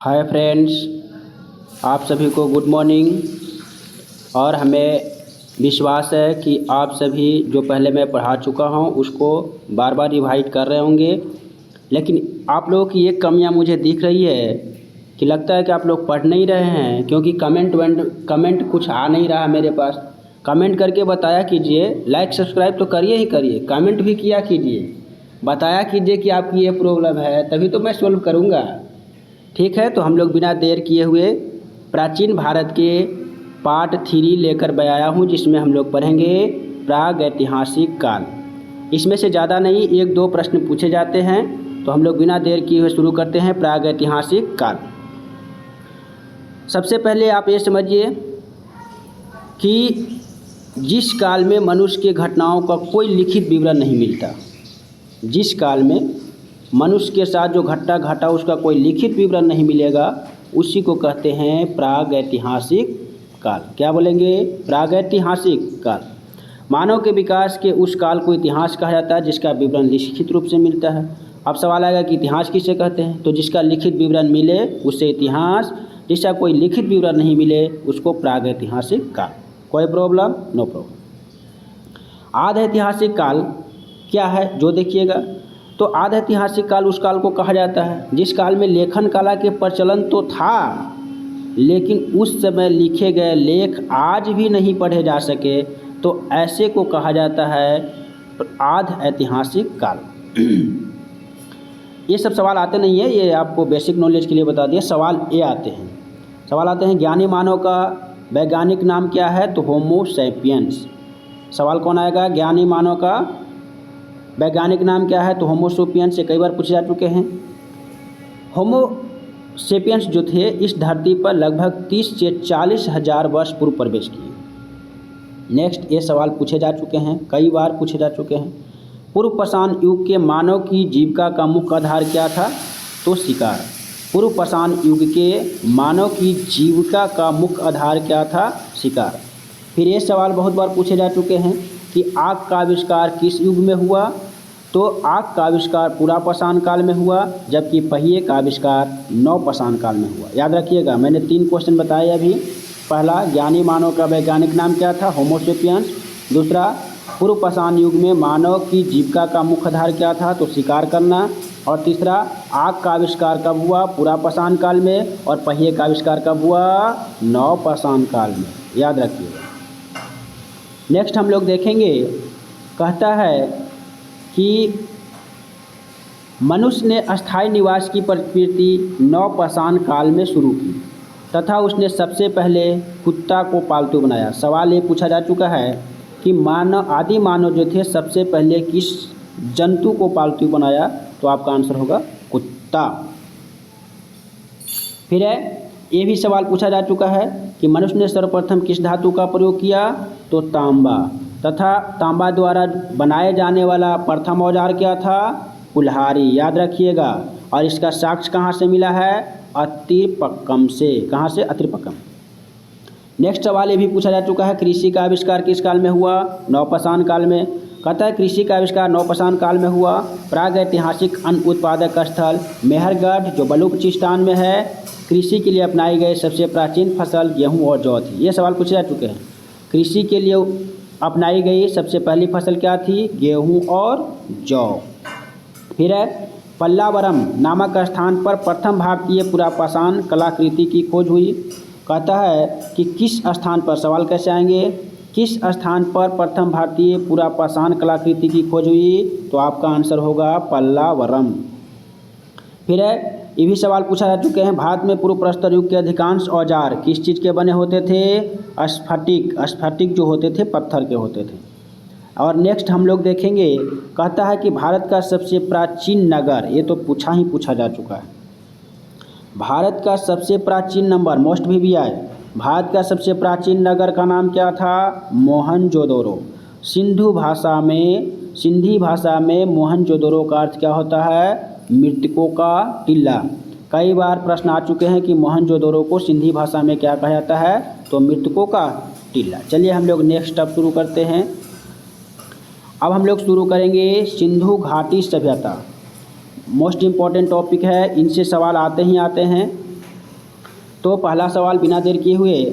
Hi friends, आप सभी को गुड मॉर्निंग। और हमें विश्वास है कि आप सभी जो पहले मैं पढ़ा चुका हूं उसको बार बार रिवाइज कर रहे होंगे। लेकिन आप लोगों की एक कमियां मुझे दिख रही है कि लगता है कि आप लोग पढ़ नहीं रहे हैं, क्योंकि कमेंट कुछ आ नहीं रहा मेरे पास। कमेंट करके बताया कीजिए, लाइक सब्सक्राइब तो करिए ही करिए, कमेंट भी किया कीजिए, बताया कीजिए कि आपकी ये प्रॉब्लम है, तभी तो मैं सोल्व करूँगा। ठीक है, तो हम लोग बिना देर किए हुए प्राचीन भारत के पार्ट 3 लेकर मैं आया हूँ, जिसमें हम लोग पढ़ेंगे प्रागैतिहासिक काल। इसमें से ज़्यादा नहीं, 1-2 प्रश्न पूछे जाते हैं, तो हम लोग बिना देर किए हुए शुरू करते हैं प्रागैतिहासिक काल। सबसे पहले आप ये समझिए कि जिस काल में मनुष्य के घटनाओं का कोई लिखित विवरण नहीं मिलता, जिस काल में मनुष्य के साथ जो घटना घटा उसका कोई लिखित विवरण नहीं मिलेगा, उसी को कहते हैं प्रागैतिहासिक काल। क्या बोलेंगे? प्रागैतिहासिक काल। मानव के विकास के उस काल को इतिहास कहा जाता है जिसका विवरण लिखित रूप से मिलता है। अब सवाल आएगा कि इतिहास किसे कहते हैं, तो जिसका लिखित विवरण मिले उससे इतिहास, जिसका कोई लिखित विवरण नहीं मिले उसको प्रागैतिहासिक काल। कोई प्रॉब्लम? No problem. आध ऐतिहासिक काल क्या है जो देखिएगा, तो आध ऐतिहासिक काल उस काल को कहा जाता है जिस काल में लेखन कला के प्रचलन तो था, लेकिन उस समय लिखे गए लेख आज भी नहीं पढ़े जा सके, तो ऐसे को कहा जाता है आध ऐतिहासिक काल। ये सब सवाल आते नहीं है, ये आपको बेसिक नॉलेज के लिए बता दिया। सवाल ये आते हैं, ज्ञानी मानव का वैज्ञानिक नाम क्या है, तो होमो सैपियंस। सवाल कौन आएगा? ज्ञानी मानव का वैज्ञानिक नाम क्या है, तो होमो सैपियंस। से कई बार पूछे जा चुके हैं। होमो सैपियंस जो थे इस धरती पर लगभग 30 से 40 हज़ार वर्ष पूर्व प्रवेश किए। नेक्स्ट, ये सवाल पूछे जा चुके हैं, कई बार पूछे जा चुके हैं। पूर्व पाषाण युग के मानव की जीविका का मुख्य आधार क्या था, तो शिकार। पूर्व पाषाण युग के मानव की जीविका का मुख्य आधार क्या था, शिकार। फिर ये सवाल बहुत बार पूछे जा चुके हैं कि आग का आविष्कार किस युग में हुआ, तो आग का आविष्कार पुरापाषाण काल में हुआ, जबकि पहिए का आविष्कार नवपाषाण काल में हुआ। याद रखिएगा, मैंने 3 क्वेश्चन बताए अभी। पहला, ज्ञानी मानव का वैज्ञानिक नाम क्या था, होमो सैपियंस। दूसरा, पूर्व पाषाण युग में मानव की जीविका का मुख्य आधार क्या था, तो शिकार करना। और तीसरा, आग का आविष्कार कब हुआ, पुरापाषाण काल में। और पहिए का आविष्कार कब हुआ, नवपाषाण काल में। याद रखिएगा। नेक्स्ट हम लोग देखेंगे, कहता है कि मनुष्य ने अस्थायी निवास की प्रवृत्ति नवपाषाण काल में शुरू की तथा उसने सबसे पहले कुत्ता को पालतू बनाया। सवाल ये पूछा जा चुका है कि आदि मानव जो थे सबसे पहले किस जंतु को पालतू बनाया, तो आपका आंसर होगा कुत्ता। फिर है, ये भी सवाल पूछा जा चुका है कि मनुष्य ने सर्वप्रथम किस धातु का प्रयोग किया, तो तांबा। तथा तांबा द्वारा बनाए जाने वाला प्रथम औजार क्या था, कुल्हाड़ी। याद रखिएगा। और इसका साक्ष्य कहाँ से मिला है, अत्रिपक्कम से। कहाँ से? अत्रिपक्कम। नेक्स्ट सवाल ये भी पूछा जा चुका है, कृषि का आविष्कार किस काल में हुआ, नवपाषाण काल में। कहता है कृषि का आविष्कार नवपाषाण काल में हुआ। प्रागैतिहासिक अन्न उत्पादक स्थल मेहरगढ़ जो बलूचिस्तान में है। कृषि के लिए अपनाई गई सबसे प्राचीन फसल गेहूं और जौ थी। ये सवाल पूछे जा चुके हैं। कृषि के लिए अपनाई गई सबसे पहली फसल क्या थी, गेहूं और जौ। फिर है, पल्लावरम नामक स्थान पर प्रथम भारतीय पुरापाषाण कलाकृति की खोज हुई। कहता है कि किस स्थान पर, सवाल कैसे आएंगे, किस स्थान पर प्रथम भारतीय पुरापाषाण कलाकृति की खोज हुई, तो आपका आंसर होगा पल्लावरम। फिर है, ये भी सवाल पूछा जा चुके हैं, भारत में पूर्व प्रस्तर युग के अधिकांश औजार किस चीज़ के बने होते थे, स्फटिक जो होते थे पत्थर के होते थे। और नेक्स्ट हम लोग देखेंगे, कहता है कि भारत का सबसे प्राचीन नगर, ये तो पूछा जा चुका है। भारत का सबसे प्राचीन नंबर, मोस्ट VVI, भारत का सबसे प्राचीन नगर का नाम क्या था, मोहनजोदड़ो। सिंधी भाषा में मोहनजोदड़ो का अर्थ क्या होता है, मृतकों का टीला। कई बार प्रश्न आ चुके हैं कि मोहनजोदड़ो को सिंधी भाषा में क्या कहा जाता है, तो मृतकों का टीला। चलिए हम लोग नेक्स्ट अब शुरू करते हैं। अब हम लोग शुरू करेंगे सिंधु घाटी सभ्यता। मोस्ट इम्पॉर्टेंट टॉपिक है, इनसे सवाल आते ही आते हैं। तो पहला सवाल बिना देर किए हुए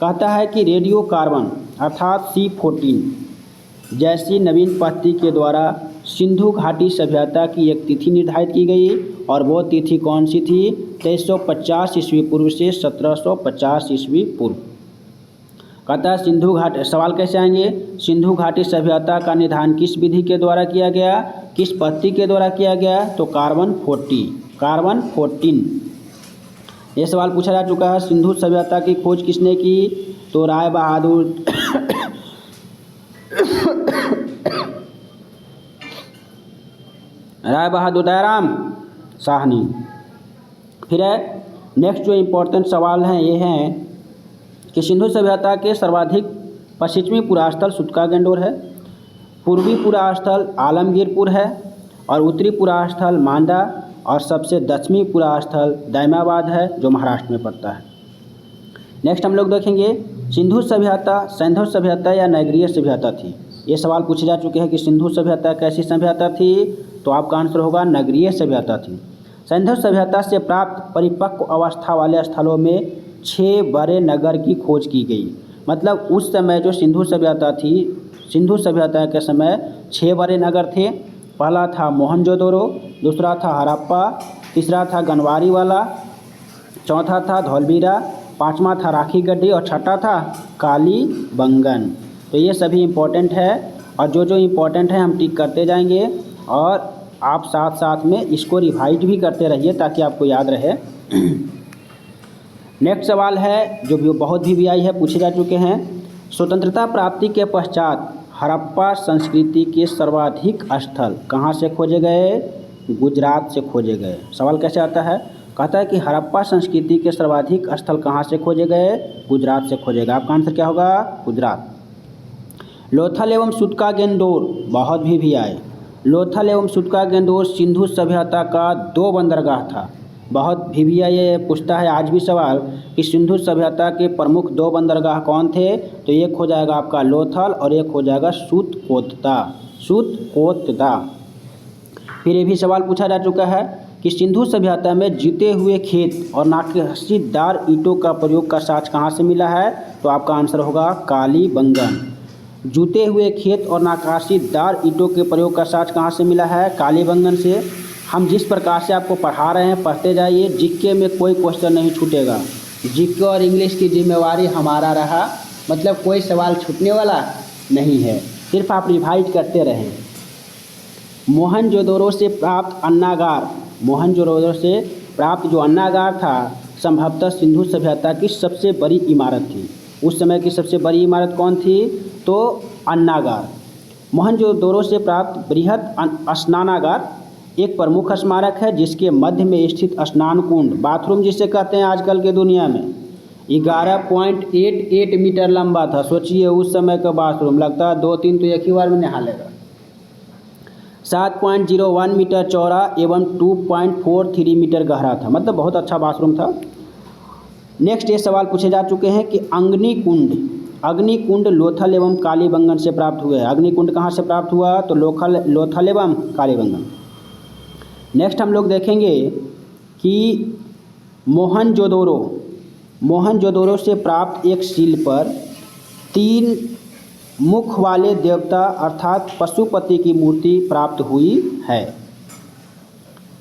कहता है कि रेडियो कार्बन अर्थात C14 जैसी नवीन पद्धति के द्वारा सिंधु घाटी सभ्यता की एक तिथि निर्धारित की गई और वो तिथि कौन सी थी? 2350 ईस्वी पूर्व से 1750 ईस्वी पूर्व। कहता है सिंधु घाटी, सवाल कैसे आएंगे? सिंधु घाटी सभ्यता का निदान किस विधि के द्वारा किया गया, किस पद्धति के द्वारा किया गया? तो कार्बन 14। ये सवाल पूछा जा चुका है। सिंधु सभ्यता की खोज किसने की? तो राय बहादुर दयाराम साहनी। फिर है नेक्स्ट जो इम्पोर्टेंट सवाल हैं ये हैं कि सिंधु सभ्यता के सर्वाधिक पश्चिमी पुरास्थल सुत्का-गेंडोर है, पूर्वी पुरास्थल आलमगीरपुर है और उत्तरी पुरास्थल मांडा और सबसे दक्षिणी पुरास्थल दैमाबाद है जो महाराष्ट्र में पड़ता है। नेक्स्ट हम लोग देखेंगे सिंधु सभ्यता सैंधव सभ्यता या नगरीय सभ्यता थी। ये सवाल पूछे जा चुके हैं कि सिंधु सभ्यता कैसी सभ्यता थी? तो आपका आंसर होगा नगरीय सभ्यता थी। सैंधव सभ्यता से प्राप्त परिपक्व अवस्था वाले स्थलों में 6 बड़े नगर की खोज की गई। मतलब उस समय जो सिंधु सभ्यता थी, सिंधु सभ्यता के समय 6 बड़े नगर थे। पहला था मोहनजोदड़ो, दूसरा था हड़प्पा, तीसरा था गनवारी वाला, चौथा था धौलवीरा, पांचवा था राखीगढ़ी और छठा था कालीबंगन। तो ये सभी इम्पोर्टेंट है और जो इम्पोर्टेंट है हम टिक करते जाएंगे और आप साथ साथ में इसको रिवाइज भी करते रहिए ताकि आपको याद रहे। नेक्स्ट सवाल है जो भी बहुत VVI है, पूछे जा चुके हैं। स्वतंत्रता प्राप्ति के पश्चात हड़प्पा संस्कृति के सर्वाधिक स्थल कहाँ से खोजे गए? गुजरात से खोजे गए। सवाल कैसे आता है? कहता है कि हड़प्पा संस्कृति के सर्वाधिक स्थल कहाँ से खोजे गए? गुजरात से खोजे गए। आपका आंसर क्या होगा? गुजरात। लोथल एवं सुत्का-गेंडोर बहुत VVI। लोथल एवं सुत्का-गेंडोर सिंधु सभ्यता का 2 बंदरगाह था। बहुत VVI ये पूछता है आज भी सवाल कि सिंधु सभ्यता के प्रमुख 2 बंदरगाह कौन थे? तो एक हो जाएगा आपका लोथल और एक हो जाएगा सूतकोतदा। फिर ये भी सवाल पूछा जा चुका है कि सिंधु सभ्यता में जीते हुए खेत और नक्काशीदार ईंटों का प्रयोग का साक्ष्य कहाँ से मिला है? तो आपका आंसर होगा कालीबंगन। जूते हुए खेत और नक्काशीदार ईंटों के प्रयोग का साक्ष्य कहाँ से मिला है? कालीबंगन से। हम जिस प्रकार से आपको पढ़ा रहे हैं पढ़ते जाइए, जीके में कोई क्वेश्चन नहीं छूटेगा। जीके और इंग्लिश की जिम्मेवारी हमारा रहा, मतलब कोई सवाल छूटने वाला नहीं है, सिर्फ आप रिवाइज करते रहें। मोहनजोदड़ो से प्राप्त अन्नागार, मोहनजोदड़ो से प्राप्त जो अन्नागार था संभवतः सिंधु सभ्यता की सबसे बड़ी इमारत थी। उस समय की सबसे बड़ी इमारत कौन थी? तो अन्नागार। मोहनजोदड़ो से प्राप्त बृहद स्नानागार एक प्रमुख स्मारक है जिसके मध्य में स्थित स्नान कुंड, बाथरूम जिसे कहते हैं आजकल के दुनिया में, 11.88 मीटर लंबा था। सोचिए उस समय का बाथरूम, लगता है 2-3 तो एक ही बार में नहा लेगा। 7.01 मीटर चौड़ा एवं 2.43 मीटर गहरा था, मतलब बहुत अच्छा बाथरूम था। नेक्स्ट ये सवाल पूछे जा चुके हैं कि अग्निकुंड लोथल एवं कालीबंगन से प्राप्त हुए। अग्निकुंड कहाँ से प्राप्त हुआ? तो लोथल एवं कालीबंगन। नेक्स्ट हम लोग देखेंगे कि मोहनजोदड़ो से प्राप्त एक सील पर 3 मुख वाले देवता अर्थात पशुपति की मूर्ति प्राप्त हुई है।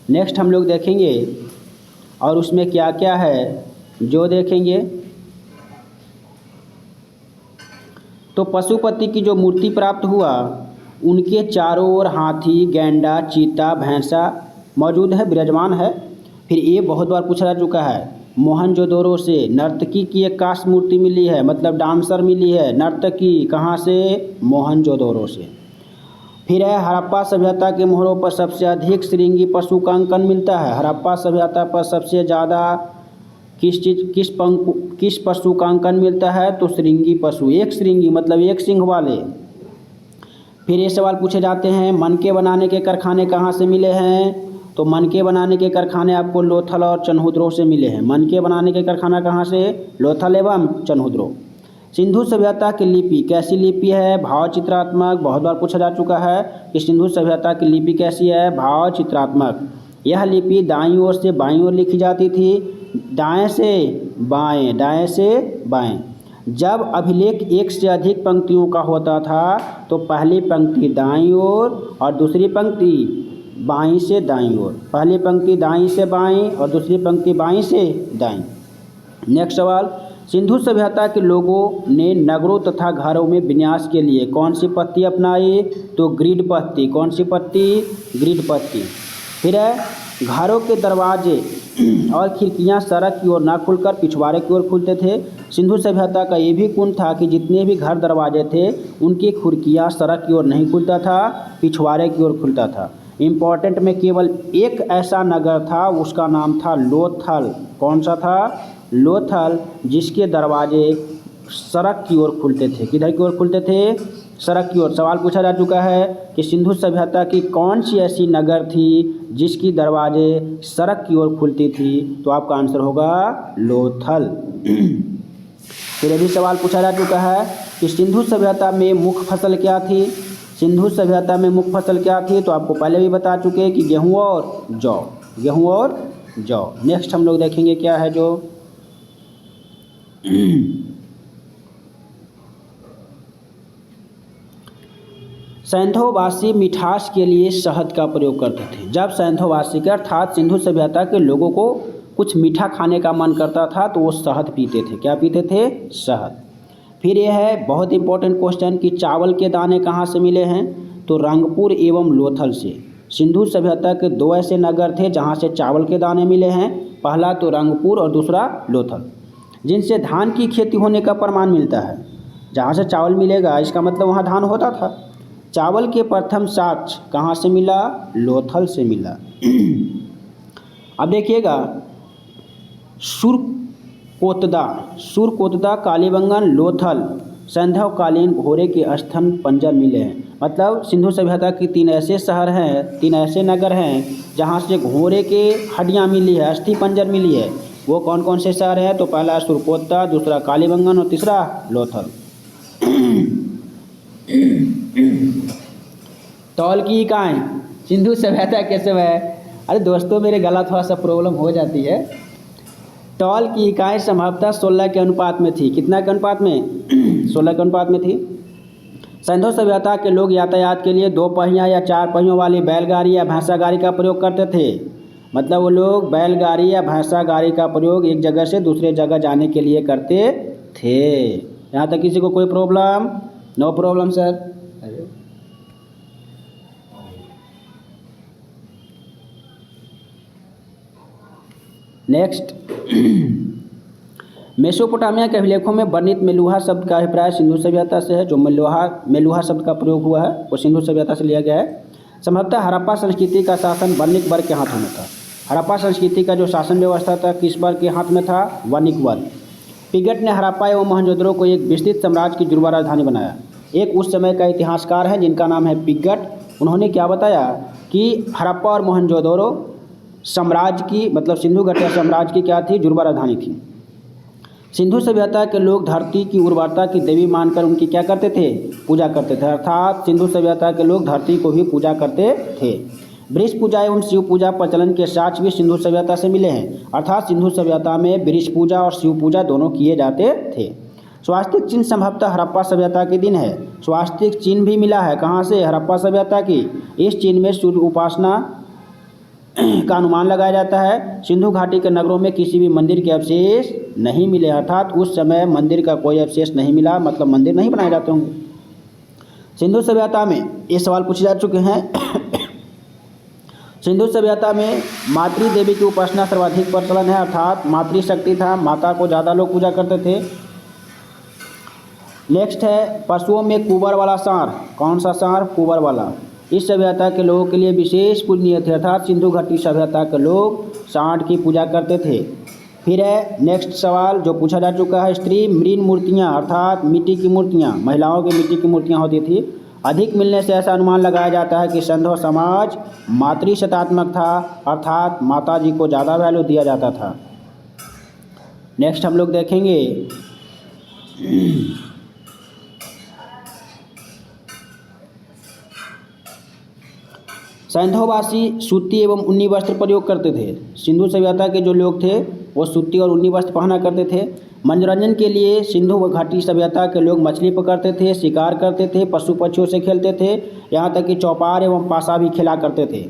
नेक्स्ट हम लोग देखेंगे और उसमें क्या क्या है जो देखेंगे। तो पशुपति की जो मूर्ति प्राप्त हुआ उनके चारों ओर हाथी, गैंडा, चीता, भैंसा मौजूद है, विराजमान है। फिर ये बहुत बार पूछा जा चुका है, मोहनजोदड़ो से नर्तकी की एक काष्ठ मूर्ति मिली है, मतलब डांसर मिली है, नर्तकी कहाँ से? मोहनजोदड़ो से। फिर है हड़प्पा सभ्यता के मोहरों पर सबसे अधिक श्रृंगी पशु का अंकन मिलता है। हड़प्पा सभ्यता पर सबसे ज़्यादा किस पशु का अंकन मिलता है? तो श्रृंगी पशु, एक श्रृंगी मतलब एक सिंह वाले। फिर ये सवाल पूछे जाते हैं मनके बनाने के कारखाने कहाँ से मिले हैं? तो मनके बनाने के कारखाने आपको लोथल और चन्हुद्रो से मिले हैं। मनके बनाने के कारखाना कहाँ से? लोथल एवं चन्हुद्रो। सिंधु सभ्यता की लिपि कैसी लिपि है? भाव चित्रात्मक। बहुत बार पूछा जा चुका है कि सिंधु सभ्यता की लिपि कैसी है? भाव चित्रात्मक। यह लिपि दाईं ओर से बाईं ओर लिखी जाती थी, दाएं से बाएं, दाएं से बाएं। जब अभिलेख एक से अधिक पंक्तियों का होता था तो पहली पंक्ति दाईं ओर और दूसरी पंक्ति बाईं से दाईं ओर, पहली पंक्ति दाईं से बाईं और दूसरी पंक्ति बाईं से दाईं। नेक्स्ट सवाल, सिंधु सभ्यता के लोगों ने नगरों तथा घरों में विन्यास के लिए कौन सी पत्ती अपनाई? तो ग्रिड पत्ती। कौन सी पत्ती? ग्रिड पत्ती। फिर है, घरों के दरवाजे और खिड़कियां सड़क की ओर न खुलकर पिछवाड़े की ओर खुलते थे। सिंधु सभ्यता का ये भी गुण था कि जितने भी घर दरवाजे थे उनकी खिड़कियां सड़क की ओर नहीं खुलता था, पिछवाड़े की ओर खुलता था। इम्पॉर्टेंट में केवल एक ऐसा नगर था, उसका नाम था लोथल। कौन सा था? लोथल, जिसके दरवाजे सड़क की ओर खुलते थे। किधर की ओर खुलते थे? सड़क की ओर। सवाल पूछा जा चुका है कि सिंधु सभ्यता की कौन सी ऐसी नगर थी जिसकी दरवाजे सड़क की ओर खुलती थी? तो आपका आंसर होगा लोथल। फिर अभी सवाल पूछा जा चुका है कि सिंधु सभ्यता में मुख्य फसल क्या थी? सिंधु सभ्यता में मुख्य फसल क्या थी? तो आपको पहले भी बता चुके हैं कि गेहूँ और जौ, गेहूँ और जौ। नेक्स्ट हम लोग देखेंगे क्या है जो सैंधववासी मिठास के लिए शहद का प्रयोग करते थे। जब सैंधववासी के अर्थात सिंधु सभ्यता के लोगों को कुछ मीठा खाने का मन करता था तो वो शहद पीते थे। क्या पीते थे? शहद। फिर यह है बहुत इंपॉर्टेंट क्वेश्चन कि चावल के दाने कहाँ से मिले हैं? तो रंगपुर एवं लोथल से। सिंधु सभ्यता के दो ऐसे नगर थे जहाँ से चावल के दाने मिले हैं, पहला तो रंगपुर और दूसरा लोथल, जिनसे धान की खेती होने का प्रमाण मिलता है। जहाँ से चावल मिलेगा इसका मतलब वहाँ धान होता था। चावल के प्रथम साक्ष्य कहाँ से मिला? लोथल से मिला। अब देखिएगा, सुरकोतदा, कालीबंगन, लोथल सैंधवकालीन घोड़े के स्तन पंजर मिले हैं। मतलब सिंधु सभ्यता की तीन ऐसे शहर हैं, तीन ऐसे नगर हैं जहाँ से घोड़े के हड्डियाँ मिली है, अस्थि पंजर मिली है। वो कौन कौन से शहर हैं? तो पहला सुरकोतदा, दूसरा कालीबंगन और तीसरा लोथल। तौल की इकाई सिंधु सभ्यता के समय, अरे दोस्तों मेरे गला थोड़ा सा प्रॉब्लम हो जाती है। तौल की इकाई संभवतः 16 के अनुपात में थी। कितना के अनुपात में? 16 के अनुपात में थी। सिंधु सभ्यता के लोग यातायात के लिए 2 पहिया या 4 पहियों वाली बैलगाड़ी या भैंसा गाड़ी का प्रयोग करते थे। मतलब वो लोग बैलगाड़ी या भैंसा गाड़ी का प्रयोग एक जगह से दूसरे जगह जाने के लिए करते थे। यहाँ तक किसी को कोई problem? No problem sir. Next, Mesopotamia के अभिलेखों में वर्णित मेलुहा शब्द का अभिप्राय सिंधु सभ्यता से है। जो मेलुहा शब्द का प्रयोग हुआ है वो सिंधु सभ्यता से लिया गया है। संभवतः हड़प्पा संस्कृति का शासन वणिक वर्ग के हाथों में था। हड़प्पा संस्कृति का जो शासन व्यवस्था था किस वर्ग के हाथ में था? वणिक वर्ग। पिगट ने हड़प्पा एवं मोहनजोदड़ो को एक विस्तृत साम्राज्य की जुड़वा राजधानी बनाया। एक उस समय का इतिहासकार है जिनका नाम है पिगट। उन्होंने क्या बताया कि हड़प्पा और मोहनजोदड़ो साम्राज्य की, मतलब सिंधु घाटी साम्राज्य की क्या थी? जुड़वा राजधानी थी। सिंधु सभ्यता के लोग धरती की उर्वरता की देवी मानकर उनकी क्या करते थे? पूजा करते थे। अर्थात सिंधु सभ्यता के लोग धरती को भी पूजा करते थे। वृक्ष पूजा एवं शिव पूजा प्रचलन के साक्ष्य भी सिंधु सभ्यता से मिले हैं। अर्थात सिंधु सभ्यता में वृक्ष पूजा और शिव पूजा दोनों किए जाते थे। स्वास्तिक चिन्ह संभवतः हड़प्पा सभ्यता के दिन है। स्वास्तिक चिन्ह भी मिला है कहाँ से? हड़प्पा सभ्यता की। इस चिन्ह में सूर्य उपासना का अनुमान लगाया जाता है। सिंधु घाटी के नगरों में किसी भी मंदिर के अवशेष नहीं मिले। अर्थात उस समय मंदिर का कोई अवशेष नहीं मिला, मतलब मंदिर नहीं बनाए जाते होंगे। सिंधु सभ्यता में ये सवाल पूछे जा चुके हैं। सिंधु सभ्यता में मातृ देवी की उपासना सर्वाधिक प्रचलन है। अर्थात मातृशक्ति था, माता को ज़्यादा लोग पूजा करते थे। नेक्स्ट है, पशुओं में कुबर वाला सांड। कौन सा सांड? कुबर वाला। इस सभ्यता के लोगों के लिए विशेष पूजनीय थे। अर्थात सिंधु घाटी सभ्यता के लोग सांड की पूजा करते थे। फिर है नेक्स्ट सवाल जो पूछा जा चुका है, स्त्री मृण मूर्तियाँ अर्थात मिट्टी की मूर्तियाँ, महिलाओं की मिट्टी की मूर्तियाँ होती थी। अधिक मिलने से ऐसा अनुमान लगाया जाता है कि सिंधु समाज मातृशतात्मक था। अर्थात माता जी को ज़्यादा वैल्यू दिया जाता था। नेक्स्ट हम लोग देखेंगे सैंधववासी सूती एवं ऊनी वस्त्र प्रयोग करते थे। सिंधु सभ्यता के जो लोग थे वो सूती और ऊनी वस्त्र पहना करते थे। मनोरंजन के लिए सिंधु घाटी सभ्यता के लोग मछली पकड़ते थे, शिकार करते थे, पशु पक्षियों से खेलते थे, यहाँ तक कि चौपार एवं पासा भी खेला करते थे।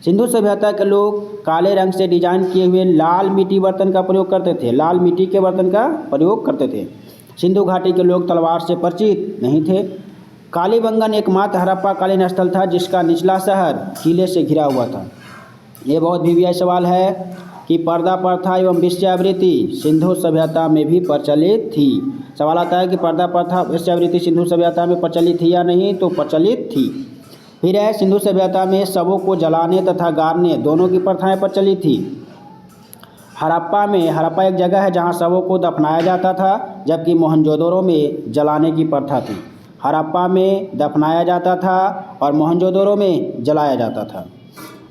सिंधु सभ्यता के लोग काले रंग से डिजाइन किए हुए लाल मिट्टी बर्तन का प्रयोग करते थे, लाल मिट्टी के बर्तन का प्रयोग करते थे। सिंधु घाटी के लोग तलवार से परिचित नहीं थे। कालीबंगन एकमात्र हड़प्पाकालीन स्थल था जिसका निचला शहर किले से घिरा हुआ था। ये बहुत भी सवाल है कि पर्दा प्रथा एवं वेश्यावृत्ति सिंधु सभ्यता में भी प्रचलित थी। सवाल आता है कि पर्दा प्रथा वेश्यावृत्ति सिंधु सभ्यता में प्रचलित थी या नहीं, तो प्रचलित थी। फिर है सिंधु सभ्यता में शवों को जलाने तथा गाड़ने दोनों की प्रथाएं प्रचलित थी। हड़प्पा एक जगह है जहां शवों को दफनाया जाता था, जबकि मोहनजोदड़ो में जलाने की प्रथा थी। हड़प्पा में दफनाया जाता था और मोहनजोदड़ो में जलाया जाता था।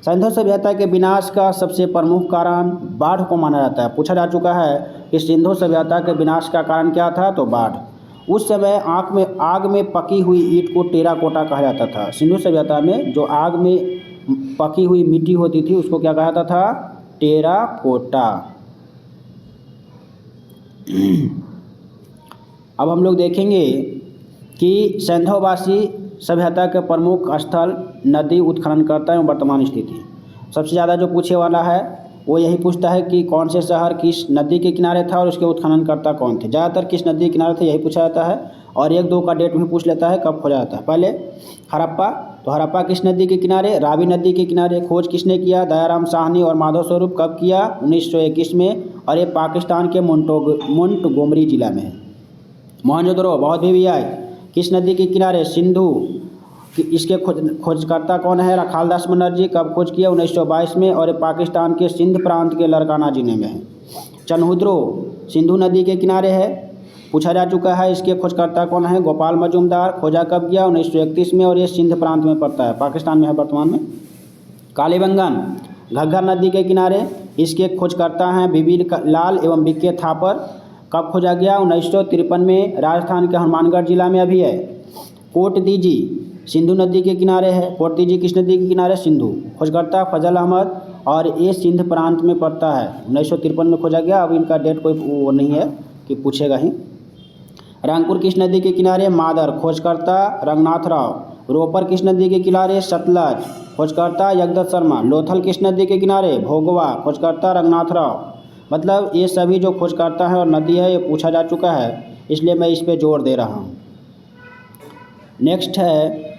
सिंधु सभ्यता के विनाश का सबसे प्रमुख कारण बाढ़ को माना जाता है। पूछा जा चुका है कि सिंधु सभ्यता के विनाश का कारण क्या था, तो बाढ़। उस समय आग में पकी हुई ईंट को टेराकोटा कहा जाता था। सिंधु सभ्यता में जो आग में पकी हुई मिट्टी होती थी उसको क्या कहा जाता था, टेराकोटा। अब हम लोग देखेंगे कि सैंधववासी सभ्यता के प्रमुख स्थल, नदी, उत्खननकर्ता एवं वर्तमान स्थिति। सबसे ज़्यादा जो पूछे वाला है वो यही पूछता है कि कौन से शहर किस नदी के किनारे था और उसके उत्खननकर्ता कौन थे। ज़्यादातर किस नदी के किनारे थे यही पूछा जाता है, और 1-2 का डेट भी पूछ लेता है कब खोजा जाता है। पहले हड़प्पा, तो हड़प्पा किस नदी के किनारे, रावी नदी के किनारे। खोज किसने किया, दयाराम साहनी और माधव स्वरूप। कब किया, 1921 में, और ये पाकिस्तान के मोंटगोमरी जिला में है। मोहनजोदड़ो बहुत भी आए, किस नदी के किनारे, सिंधु। इसके खोजकर्ता कौन है, रखालदास बनर्जी। कब खोज किया, 1922 में, और ये पाकिस्तान के सिंध प्रांत के लड़काना जिले में है। चनहुद्रो सिंधु नदी के किनारे है, पूछा जा चुका है। इसके खोजकर्ता कौन है, गोपाल मजूमदार। खोजा कब गया, 1931 में, और ये सिंध प्रांत में पड़ता है, पाकिस्तान में है वर्तमान में। कालीबंगन घग्गर नदी के किनारे, इसके खोजकर्ता हैं बीबी लाल एवं बीके थापर। कब खोजा गया, 1953 में, राजस्थान के हनुमानगढ़ जिला में अभी है। कोटदीजी सिंधु नदी के किनारे है। कोटदीजी किस नदी के किनारे, सिंधु। खोजकर्ता फजल अहमद, और ये सिंध प्रांत में पड़ता है, 1953 में खोजा गया। अब इनका डेट कोई वो नहीं है कि पूछेगा ही। रंगपुर किस नदी के किनारे, मादर। खोजकर्ता रंगनाथ राव। रोपर किस नदी के किनारे, सतलज। खोजकर्ता जगदत्त शर्मा। लोथल किस नदी के किनारे, भोगवा। खोजकर्ता रंगनाथ राव। मतलब ये सभी जो खोजकर्ता है और नदी है ये पूछा जा चुका है, इसलिए मैं इस पे जोर दे रहा हूँ। नेक्स्ट है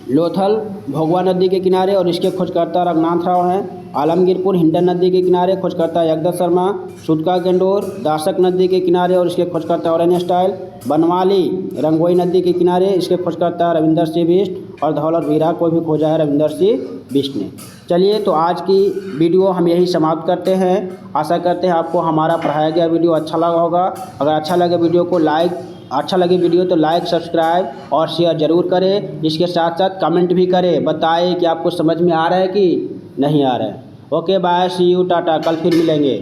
लोथल भोगवा नदी के किनारे, और इसके खोजकर्ता रघुनाथ राव हैं। आलमगीरपुर हिंडन नदी के किनारे, खोजकर्ता जगदत्त शर्मा। सुटका गेंडोर दासक नदी के किनारे, और इसके खोजकर्ता ऑरेंज स्टाइल। बनवाली रंगोई नदी के किनारे, इसके खोजकर्ता रविंदर सिंह बिष्ट। और धौलर वीरा को भी खोजा है रविंदर सिंह बिष्ट ने। चलिए, तो आज की वीडियो हम यही समाप्त करते हैं। आशा करते हैं आपको हमारा पढ़ाया गया वीडियो अच्छा लगा होगा। अगर अच्छा लगे वीडियो को अच्छा लगे वीडियो तो लाइक, सब्सक्राइब और शेयर ज़रूर करें। इसके साथ साथ कमेंट भी करें, बताएं कि आपको समझ में आ रहा है कि नहीं आ रहा है। Okay, bye, see you, tata, कल फिर मिलेंगे।